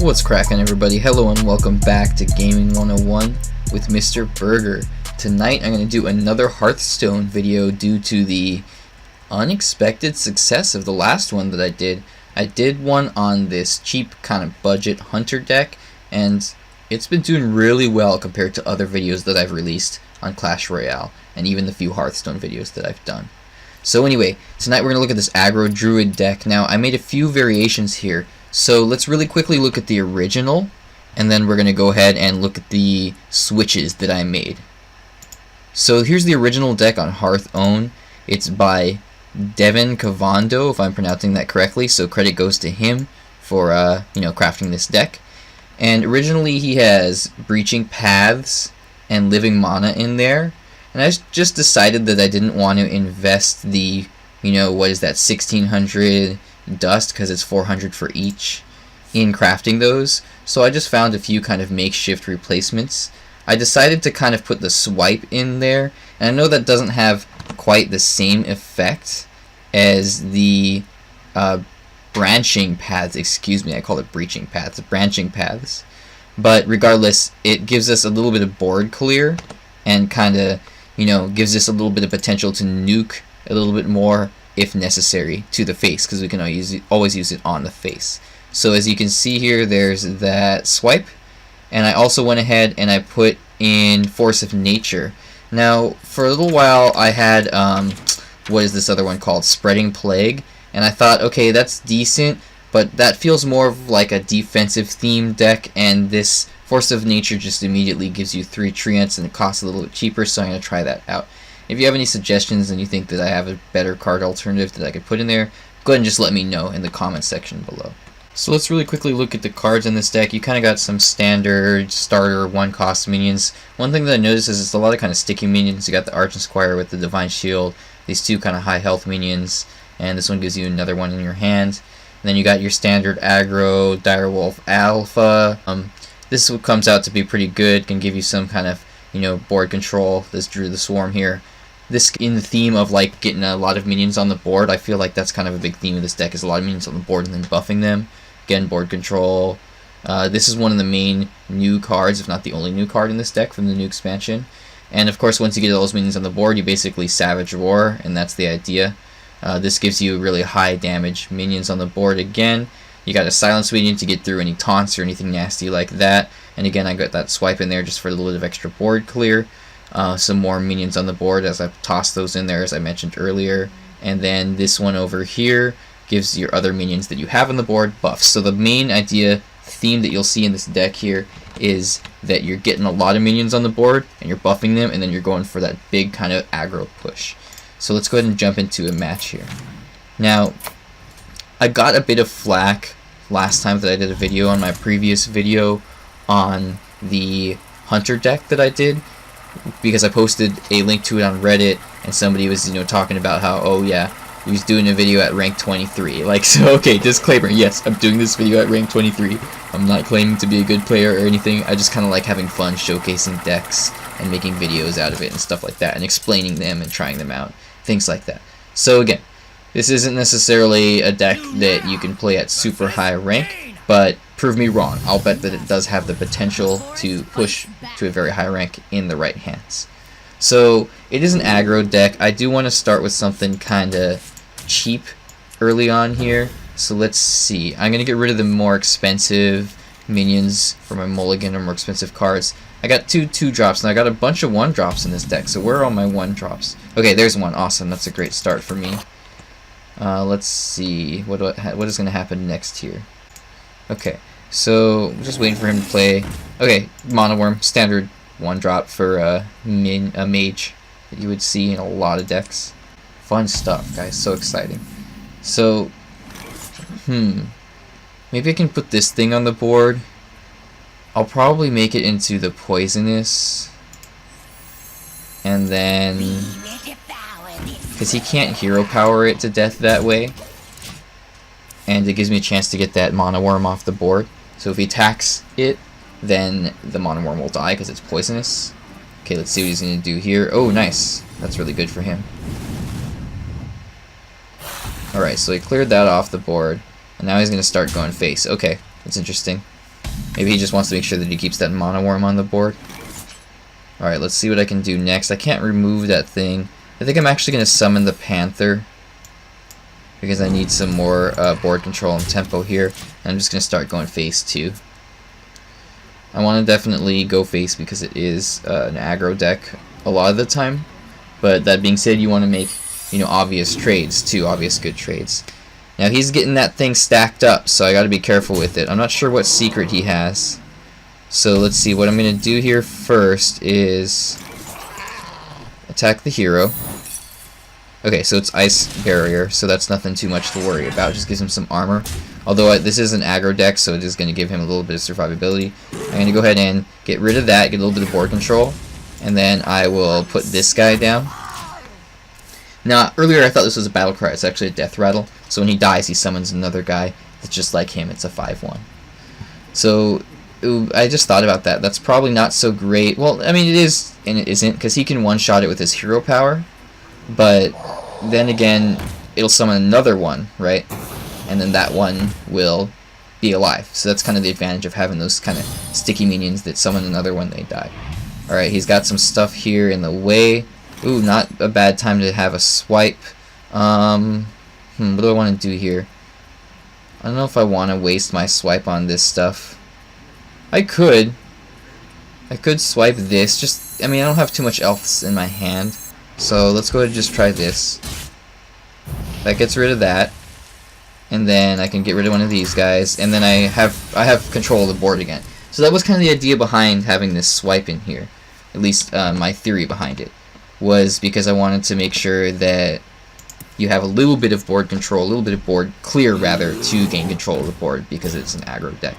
What's cracking, everybody? Hello and welcome back to Gaming 101 with Mr. Berger. Tonight I'm going to do another Hearthstone video due to the unexpected success of the last one that I did. I did one on this cheap kind of budget hunter deck, and it's been doing really well compared to other videos that I've released on Clash Royale and even the few Hearthstone videos that I've done. So anyway, tonight we're going to look at this Aggro Druid deck. Now, I made a few variations here. So let's really quickly look at the original, and then we're going to go ahead and look at the switches that I made. So here's the original deck on Hearthstone. It's by Devin Cavando, if I'm pronouncing that correctly, so credit goes to him for crafting this deck. And originally he has Breaching Paths and Living Mana in there, and I just decided that I didn't want to invest the, what is that, 1600 dust, because it's 400 for each, in crafting those. So I just found a few kind of makeshift replacements. I decided to kind of put the swipe in there, and I know that doesn't have quite the same effect as the branching paths, excuse me, I call it breaching paths, branching paths. But regardless, it gives us a little bit of board clear, and kind of, gives us a little bit of potential to nuke a little bit more if necessary to the face, because we can always use it on the face. So as you can see here, there's that swipe, and I also went ahead and I put in Force of Nature. Now, for a little while I had what is this other one called, Spreading Plague, and I thought, okay, that's decent, but that feels more of like a defensive themed deck, and this Force of Nature just immediately gives you 3 treants and it costs a little bit cheaper, so I'm going to try that out. If you have any suggestions and you think that I have a better card alternative that I could put in there, go ahead and just let me know in the comment section below. So let's really quickly look at the cards in this deck. You kind of got some standard starter 1-cost minions. One thing that I noticed is it's a lot of kind of sticky minions. You got the Argent Squire with the Divine Shield, these 2 kind of high health minions, and this one gives you another one in your hand. And then you got your standard aggro Direwolf Alpha. This one comes out to be pretty good, can give you some kind of board control. This Drew the Swarm here. This in the theme of like getting a lot of minions on the board. I feel like that's kind of a big theme of this deck, is a lot of minions on the board and then buffing them. Again, board control. This is one of the main new cards, if not the only new card in this deck from the new expansion. And of course, once you get all those minions on the board, you basically Savage Roar, and that's the idea. This gives you really high damage minions on the board again. You got a Silence Minion to get through any taunts or anything nasty like that. And again, I got that swipe in there just for a little bit of extra board clear. Some more minions on the board as I've tossed those in there, as I mentioned earlier. And then this one over here gives your other minions that you have on the board buffs. So the main theme that you'll see in this deck here is that you're getting a lot of minions on the board and you're buffing them, and then you're going for that big kind of aggro push. So let's go ahead and jump into a match here. Now, I got a bit of flack last time that I did a video on my previous video on the hunter deck that I did, because I posted a link to it on Reddit, and somebody was talking about how, oh yeah, he was doing a video at rank 23. Like, so okay, disclaimer, yes, I'm doing this video at rank 23. I'm not claiming to be a good player or anything. I just kind of like having fun showcasing decks and making videos out of it and stuff like that, and explaining them and trying them out, things like that. So again, this isn't necessarily a deck that you can play at super high rank, but prove me wrong. I'll bet that it does have the potential to push to a very high rank in the right hands. So it is an aggro deck. I do want to start with something kind of cheap early on here. So let's see. I'm going to get rid of the more expensive minions for my mulligan, or more expensive cards. I got 2 2-drops, and I got a bunch of 1-drops in this deck. So where are all my 1-drops? Okay, there's one. Awesome. That's a great start for me. Let's see. What is going to happen next here? Okay, so I'm just waiting for him to play. Okay, Mana Worm, standard 1-drop for a mage that you would see in a lot of decks. Fun stuff, guys. So exciting. So, maybe I can put this thing on the board. I'll probably make it into the poisonous, and then, because he can't hero power it to death that way, and it gives me a chance to get that Mana Worm off the board. So if he attacks it, then the Mana Worm will die because it's poisonous. Okay, let's see what he's going to do here. Oh, nice. That's really good for him. Alright, so he cleared that off the board, and now he's going to start going face. Okay, that's interesting. Maybe he just wants to make sure that he keeps that Mana Worm on the board. Alright, let's see what I can do next. I can't remove that thing. I think I'm actually going to summon the Panther, because I need some more board control and tempo here. And I'm just going to start going phase 2. I want to definitely go face because it is an aggro deck a lot of the time. But that being said, you want to make, you know, obvious trades too, obvious good trades. Now he's getting that thing stacked up, so I got to be careful with it. I'm not sure what secret he has. So let's see, what I'm going to do here first is attack the hero. Okay, so it's Ice Barrier, so that's nothing too much to worry about. Just gives him some armor. Although this is an aggro deck, so it is going to give him a little bit of survivability. I'm going to go ahead and get rid of that, get a little bit of board control, and then I will put this guy down. Now, earlier I thought this was a battle cry. It's actually a death rattle. So when he dies, he summons another guy that's just like him. It's a 5/1. So I just thought about that. That's probably not so great. Well, I mean, it is and it isn't, because he can one-shot it with his hero power. But then again, it'll summon another one, right? And then that one will be alive. So that's kind of the advantage of having those kind of sticky minions that summon another when they die. Alright, he's got some stuff here in the way. Ooh, not a bad time to have a swipe. What do I want to do here? I don't know if I want to waste my swipe on this stuff. I could swipe this. Just, I mean, I don't have too much elves in my hand. So let's go ahead and just try this. That gets rid of that. And then I can get rid of one of these guys. And then I have control of the board again. So that was kind of the idea behind having this swipe in here. At least my theory behind it was because I wanted to make sure that you have a little bit of board control, a little bit of board clear rather, to gain control of the board because it's an aggro deck.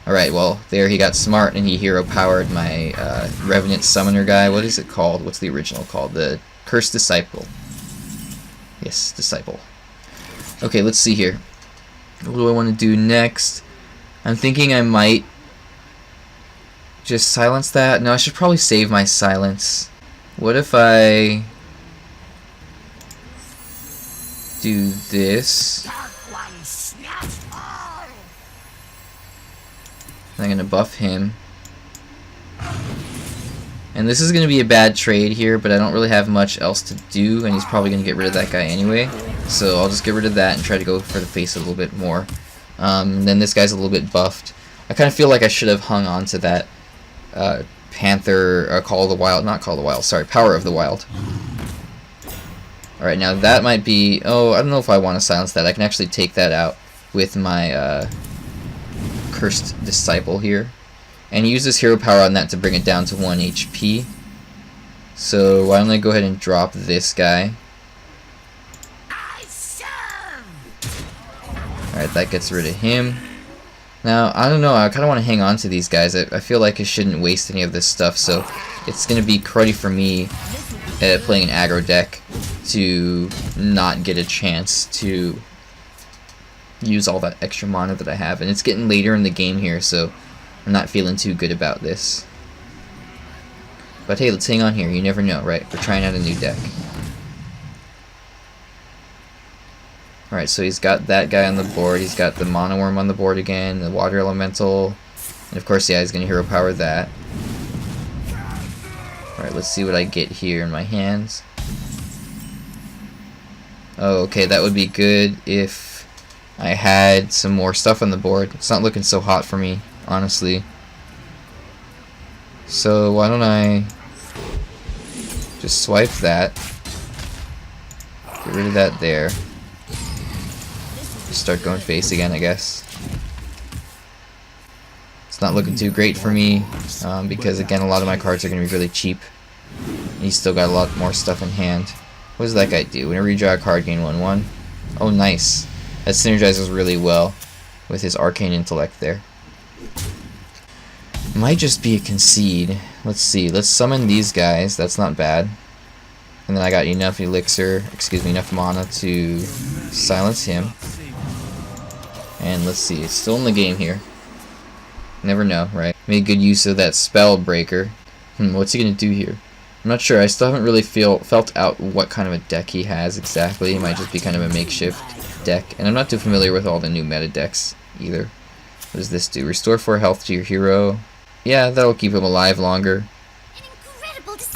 Alright, well, there he got smart and he hero powered my Revenant Summoner guy. What is it called? What's the original called? The Cursed Disciple. Yes, Disciple. Okay, let's see here. What do I want to do next? I'm thinking I might just silence that. No, I should probably save my silence. What if I do this? I'm going to buff him. And this is going to be a bad trade here, but I don't really have much else to do, and he's probably going to get rid of that guy anyway. So I'll just get rid of that and try to go for the face a little bit more. Then this guy's a little bit buffed. I kind of feel like I should have hung on to that Panther, Call of the Wild, not Call of the Wild, sorry, Power of the Wild. Alright, now that might be, oh, I don't know if I want to silence that. I can actually take that out with my Cursed Disciple here. And use this hero power on that to bring it down to 1 HP. So why don't I go ahead and drop this guy. Alright, that gets rid of him. Now, I don't know, I kind of want to hang on to these guys. I feel like I shouldn't waste any of this stuff, so it's going to be cruddy for me playing an aggro deck to not get a chance to use all that extra mana that I have. And it's getting later in the game here, so I'm not feeling too good about this. But hey, let's hang on here. You never know, right? We're trying out a new deck. Alright, so he's got that guy on the board. He's got the Mana Worm on the board again, the Water Elemental. And of course, yeah, he's going to hero power that. Alright, let's see what I get here in my hands. Oh, okay, that would be good if I had some more stuff on the board. It's not looking so hot for me, honestly. So why don't I just swipe that, get rid of that there, just start going face again, I guess. It's not looking too great for me because again a lot of my cards are going to be really cheap. He's still got a lot more stuff in hand. What does that guy do? Whenever you draw a card, gain 1/1. Oh, nice. That synergizes really well with his Arcane Intellect there. Might just be a concede. Let's see. Let's summon these guys. That's not bad. And then I got enough enough mana to silence him. And let's see. It's still in the game here. Never know, right? Made good use of that spell breaker. What's he gonna do here? I'm not sure. I still haven't really felt out what kind of a deck he has exactly. It might just be kind of a makeshift deck. And I'm not too familiar with all the new meta decks either. What does this do? Restore 4 health to your hero. Yeah, that'll keep him alive longer.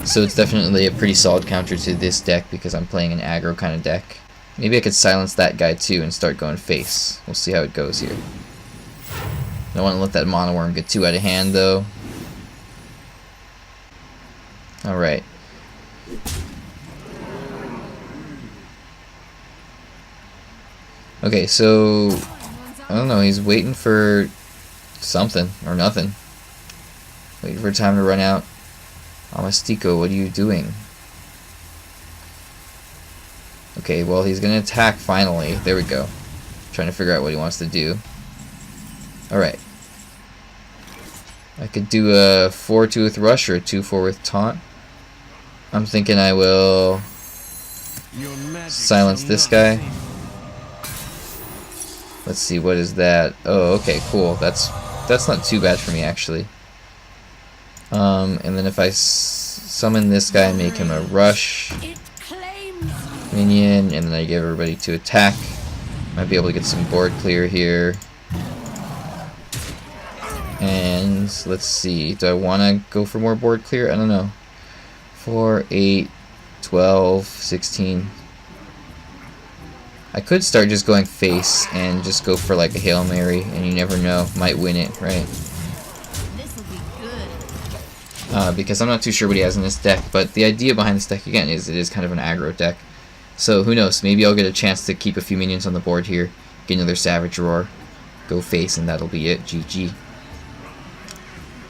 So it's definitely a pretty solid counter to this deck because I'm playing an aggro kind of deck. Maybe I could silence that guy too and start going face. We'll see how it goes here. Don't want to let that mono worm get too out of hand though. Alright. Okay, so I don't know, he's waiting for something or nothing. Waiting for time to run out. Amastico, what are you doing? Okay, well he's gonna attack finally. There we go. Trying to figure out what he wants to do. Alright. I could do a 4-2 with Rush or a 2-4 with Taunt. I'm thinking I will silence this guy. Let's see, what is that? Oh, okay, cool. That's not too bad for me actually. And then if I summon this guy, make him a Rush minion, and then I give everybody to attack. Might be able to get some board clear here. And let's see, do I want to go for more board clear? I don't know. 4, 8, 12, 16. I could start just going face and just go for like a Hail Mary, and you never know, might win it, right? Because I'm not too sure what he has in this deck, but the idea behind this deck, again, is it is kind of an aggro deck. So who knows, maybe I'll get a chance to keep a few minions on the board here, get another Savage Roar, go face, and that'll be it, GG.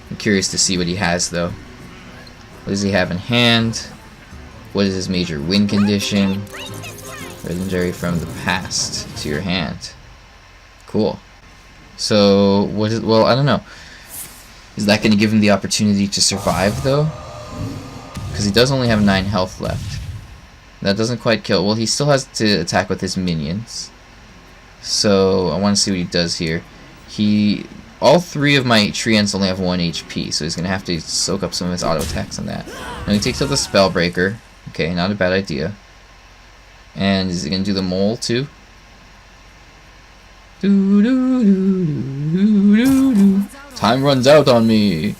I'm curious to see what he has, though. What does he have in hand? What is his major win condition? Legendary from the past to your hand. Cool. So, what is, well, I don't know. Is that going to give him the opportunity to survive, though? Because he does only have 9 health left. That doesn't quite kill. Well, he still has to attack with his minions. So, I want to see what he does here. All 3 of my treants only have 1 HP, so he's going to have to soak up some of his auto attacks on that. Now he takes out the Spellbreaker. Okay, not a bad idea. And is he going to do the mole too? Time runs out on me.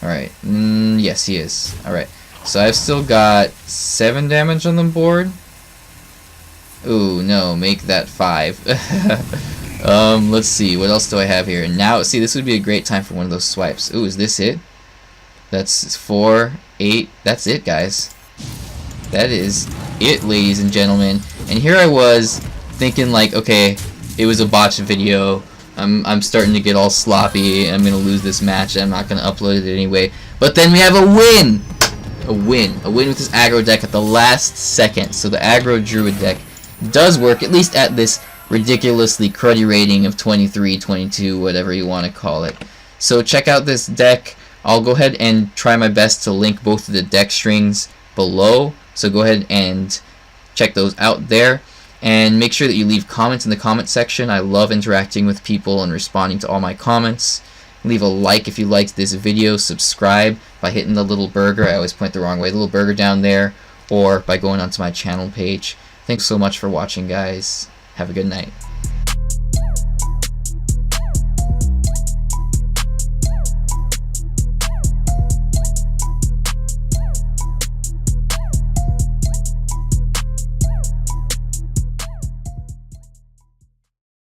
Alright, yes he is. Alright, so I've still got 7 damage on the board. Ooh, no, make that 5. Let's see, what else do I have here? And now, see, this would be a great time for one of those swipes. Ooh, is this it? That's 4, 8, that's it, guys. That is it, ladies and gentlemen. And here I was thinking like, okay, it was a botched video. I'm starting to get all sloppy. I'm gonna lose this match. I'm not gonna upload it anyway. But then we have a win. A win with this aggro deck at the last second. So the Aggro Druid deck does work, at least at this ridiculously cruddy rating of 23, 22, whatever you want to call it. So check out this deck. I'll go ahead and try my best to link both of the deck strings below. So go ahead and check those out there. And make sure that you leave comments in the comment section. I love interacting with people and responding to all my comments. Leave a like if you liked this video. Subscribe by hitting the little burger. I always point the wrong way. The little burger down there. Or by going onto my channel page. Thanks so much for watching, guys. Have a good night.